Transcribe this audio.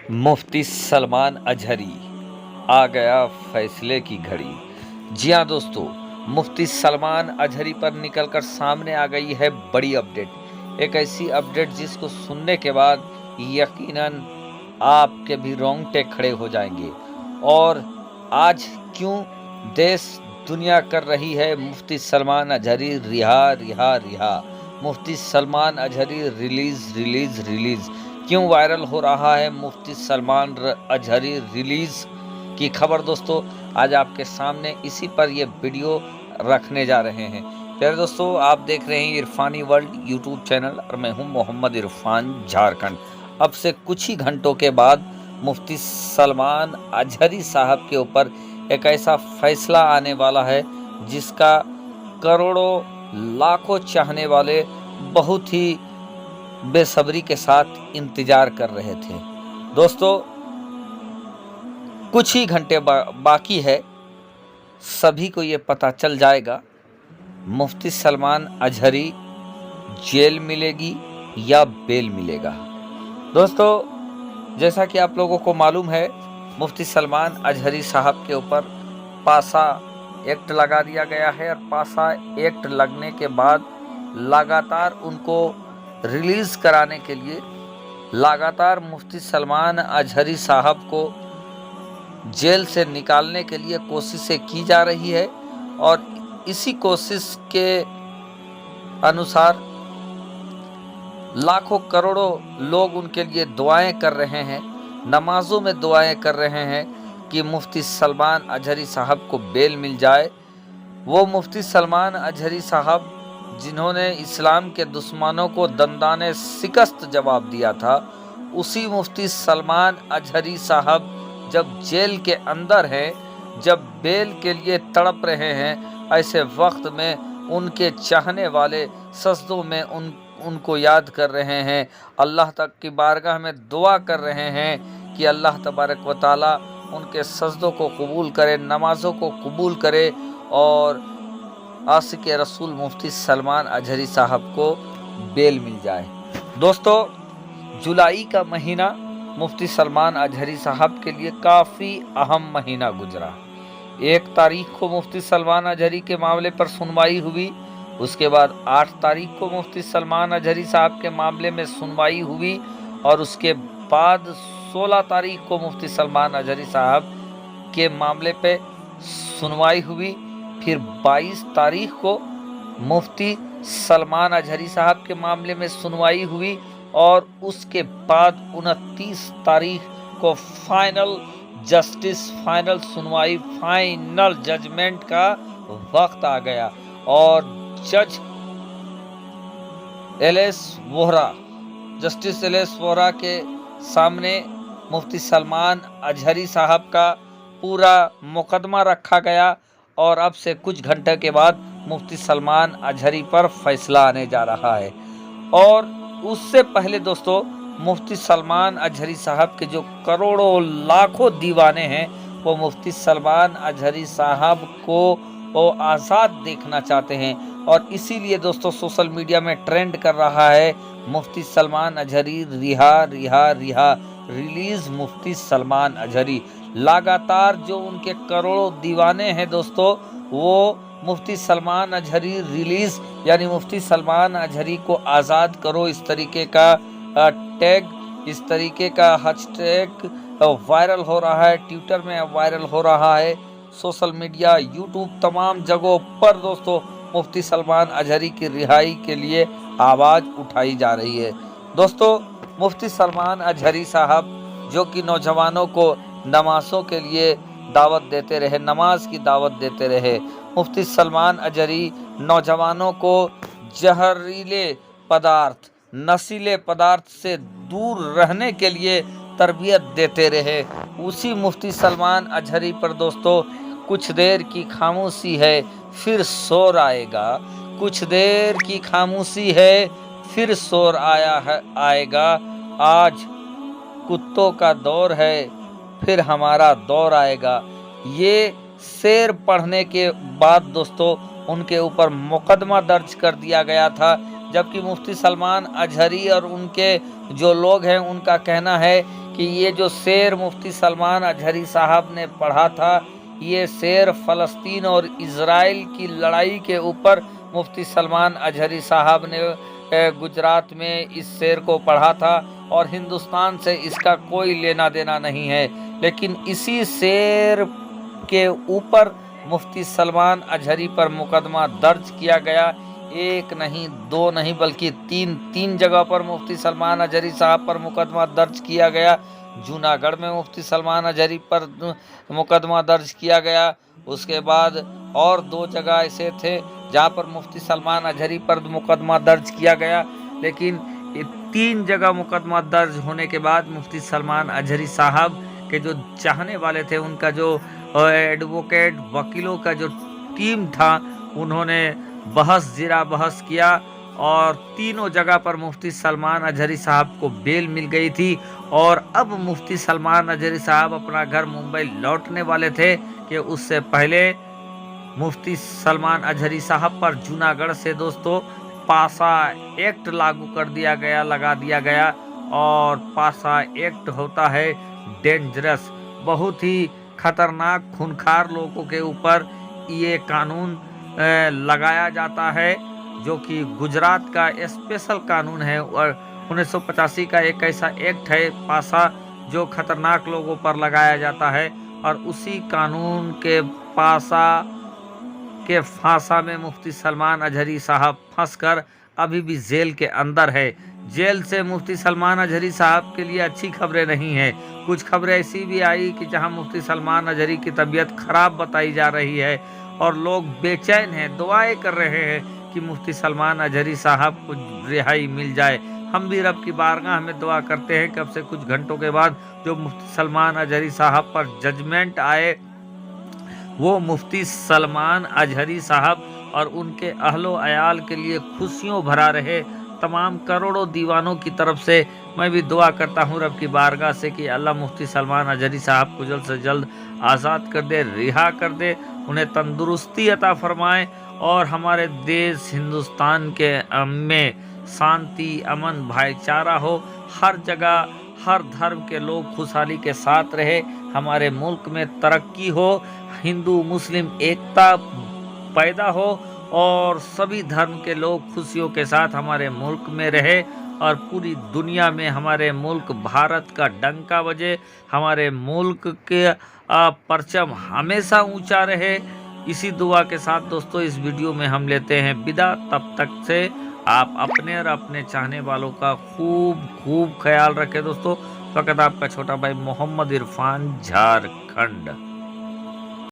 मुफ्ती सलमान अजहरी, आ गया फैसले की घड़ी। जी हाँ दोस्तों, मुफ्ती सलमान अजहरी पर निकलकर सामने आ गई है बड़ी अपडेट। एक ऐसी अपडेट जिसको सुनने के बाद यकीनन आपके भी रोंगटे खड़े हो जाएंगे। और आज क्यों देश दुनिया कर रही है मुफ्ती सलमान अजहरी रिहा रिहा रिहा, Mufti Salman Azhari release release release, क्यों वायरल हो रहा है मुफ्ती सलमान अजहरी रिलीज की खबर। दोस्तों आज आपके सामने इसी पर ये वीडियो रखने जा रहे हैं। प्यारे दोस्तों, आप देख रहे हैं इरफानी वर्ल्ड यूट्यूब चैनल और मैं हूं मोहम्मद इरफान झारखंड। अब से कुछ ही घंटों के बाद मुफ्ती सलमान अजहरी साहब के ऊपर एक ऐसा फैसला आने वाला है जिसका करोड़ों लाखों चाहने वाले बहुत ही बेसब्री के साथ इंतजार कर रहे थे। दोस्तों कुछ ही घंटे बाकी है, सभी को ये पता चल जाएगा मुफ्ती सलमान अजहरी जेल मिलेगी या बेल मिलेगा। दोस्तों जैसा कि आप लोगों को मालूम है, मुफ्ती सलमान अजहरी साहब के ऊपर पासा एक्ट लगा दिया गया है और पासा एक्ट लगने के बाद लगातार उनको रिलीज कराने के लिए लगातार मुफ्ती सलमान अजहरी साहब को जेल से निकालने के लिए कोशिशें की जा रही है। और इसी कोशिश के अनुसार लाखों करोड़ों लोग उनके लिए दुआएं कर रहे हैं, नमाजों में दुआएं कर रहे हैं कि मुफ्ती सलमान अजहरी साहब को बेल मिल जाए। वो मुफ्ती सलमान अजहरी साहब जिन्होंने इस्लाम के दुश्मनों को दंदाने शिकस्त जवाब दिया था, उसी मुफ्ती सलमान अजहरी साहब जब जेल के अंदर हैं, जब बेल के लिए तड़प रहे हैं, ऐसे वक्त में उनके चाहने वाले सजदों में उनको याद कर रहे हैं, अल्लाह तक की बारगाह में दुआ कर रहे हैं कि अल्लाह तबारक व तआला उनके सजदों को कबूल करे, नमाज़ों को कबूल करे और आशिक रसूल मुफ्ती सलमान अजहरी साहब को बेल मिल जाए। दोस्तों जुलाई का महीना मुफ्ती सलमान अजहरी साहब के लिए काफ़ी अहम महीना गुजरा। 1 तारीख को मुफ्ती सलमान अजहरी के मामले पर सुनवाई हुई, उसके बाद 8 तारीख को मुफ्ती सलमान अजहरी साहब के मामले में सुनवाई हुई और उसके बाद 16 तारीख को मुफ्ती सलमान अजहरी साहब के मामले पे सुनवाई हुई। फिर 22 तारीख को मुफ्ती सलमान अजहरी साहब के मामले में सुनवाई हुई और उसके बाद 29 तारीख को फाइनल जस्टिस, फाइनल सुनवाई, फाइनल जजमेंट का वक्त आ गया और जज जस्टिस एल.एस. वोहरा के सामने मुफ्ती सलमान अजहरी साहब का पूरा मुकदमा रखा गया और अब से कुछ घंटे के बाद मुफ्ती सलमान अजहरी पर फैसला आने जा रहा है। और उससे पहले दोस्तों मुफ्ती सलमान अजहरी साहब के जो करोड़ों लाखों दीवाने हैं, वो मुफ्ती सलमान अजहरी साहब को वो आज़ाद देखना चाहते हैं और इसीलिए दोस्तों सोशल मीडिया में ट्रेंड कर रहा है मुफ्ती सलमान अजहरी रिहा रिहा रिहा, रिलीज मुफ्ती सलमान अजहरी। लगातार जो उनके करोड़ों दीवाने हैं दोस्तों, वो मुफ्ती सलमान अजहरी रिलीज यानी मुफ्ती सलमान अजहरी को आज़ाद करो, इस तरीके का टैग, इस तरीके का हैशटैग वायरल हो रहा है, ट्विटर में वायरल हो रहा है, सोशल मीडिया, यूट्यूब, तमाम जगहों पर दोस्तों मुफ्ती सलमान अजहरी की रिहाई के लिए आवाज़ उठाई जा रही है। दोस्तों मुफ्ती सलमान अजहरी साहब जो कि नौजवानों को नमाज़ों के लिए दावत देते रहे, नमाज की दावत देते रहे, मुफ्ती सलमान अजहरी नौजवानों को जहरीले पदार्थ, नशीले पदार्थ से दूर रहने के लिए तरबियत देते रहे, उसी मुफ्ती सलमान अजहरी पर दोस्तों कुछ देर की खामोशी है फिर शोर आएगा, कुछ देर की खामोशी है फिर शोर आएगा। आज कुत्तों का दौर है फिर हमारा दौर आएगा। ये शेर पढ़ने के बाद दोस्तों उनके ऊपर मुकदमा दर्ज कर दिया गया था, जबकि मुफ्ती सलमान अजहरी और उनके जो लोग हैं उनका कहना है कि ये जो शेर मुफ्ती सलमान अजहरी साहब ने पढ़ा था, ये शेर फ़लस्तीन और इज़राइल की लड़ाई के ऊपर मुफ्ती सलमान अजहरी साहब ने गुजरात में इस शेर को पढ़ा था और हिंदुस्तान से इसका कोई लेना देना नहीं है। लेकिन इसी शेर के ऊपर मुफ्ती सलमान अजहरी पर मुकदमा दर्ज किया गया। एक नहीं, दो नहीं, बल्कि तीन जगह पर मुफ्ती सलमान अजहरी साहब पर मुकदमा दर्ज किया गया। जूनागढ़ में मुफ्ती सलमान अजहरी पर मुकदमा दर्ज किया गया। उसके बाद और 2 जगह ऐसे थे जहां पर मुफ्ती सलमान अजहरी पर मुकदमा दर्ज किया गया। लेकिन 3 जगह मुकदमा दर्ज होने के बाद मुफ्ती सलमान अजहरी साहब के जो चाहने वाले थे, उनका जो एडवोकेट वकीलों का जो टीम था, उन्होंने बहस किया और तीनों जगह पर मुफ्ती सलमान अजहरी साहब को बेल मिल गई थी। और अब मुफ्ती सलमान अजहरी साहब अपना घर मुंबई लौटने वाले थे कि उससे पहले मुफ्ती सलमान अजहरी साहब पर जूनागढ़ से दोस्तों पासा एक्ट लगा दिया गया। और पासा एक्ट होता है डेंजरस, बहुत ही खतरनाक, खूंखार लोगों के ऊपर ये कानून लगाया जाता है, जो कि गुजरात का स्पेशल कानून है। और 1985 का एक ऐसा एक्ट है पासा, जो खतरनाक लोगों पर लगाया जाता है। और उसी कानून के पासा के फांसा में मुफ्ती सलमान अजहरी साहब फंसकर अभी भी जेल के अंदर है। जेल से मुफ्ती सलमान अजहरी साहब के लिए अच्छी खबरें नहीं है। कुछ खबरें ऐसी भी आई कि जहां मुफ्ती सलमान अजहरी की तबीयत खराब बताई जा रही है और लोग बेचैन हैं, दुआएं कर रहे हैं कि मुफ्ती सलमान अजहरी साहब को रिहाई मिल जाए। हम भी रब की बारगाह में दुआ करते हैं कि अब से कुछ घंटों के बाद जो मुफ्ती सलमान अजहरी साहब पर जजमेंट आए, वो मुफ्ती सलमान अजहरी साहब और उनके अहलो अयाल के लिए खुशियों भरा रहे। तमाम करोड़ों दीवानों की तरफ से मैं भी दुआ करता हूँ रब की बारगाह से कि अल्लाह मुफ्ती सलमान अजहरी साहब को जल्द से जल्द आज़ाद कर दे, रिहा कर दे, उन्हें तंदुरुस्ती अता फरमाए और हमारे देश हिंदुस्तान के में शांति, अमन, भाईचारा हो। हर जगह हर धर्म के लोग खुशहाली के साथ रहे, हमारे मुल्क में तरक्की हो, हिंदू मुस्लिम एकता पैदा हो और सभी धर्म के लोग खुशियों के साथ हमारे मुल्क में रहे और पूरी दुनिया में हमारे मुल्क भारत का डंका बजे, हमारे मुल्क के परचम हमेशा ऊंचा रहे। इसी दुआ के साथ दोस्तों इस वीडियो में हम लेते हैं विदा। तब तक से आप अपने और अपने चाहने वालों का खूब ख्याल रखें दोस्तों। फकत आपका छोटा भाई मोहम्मद इरफान, झारखंड।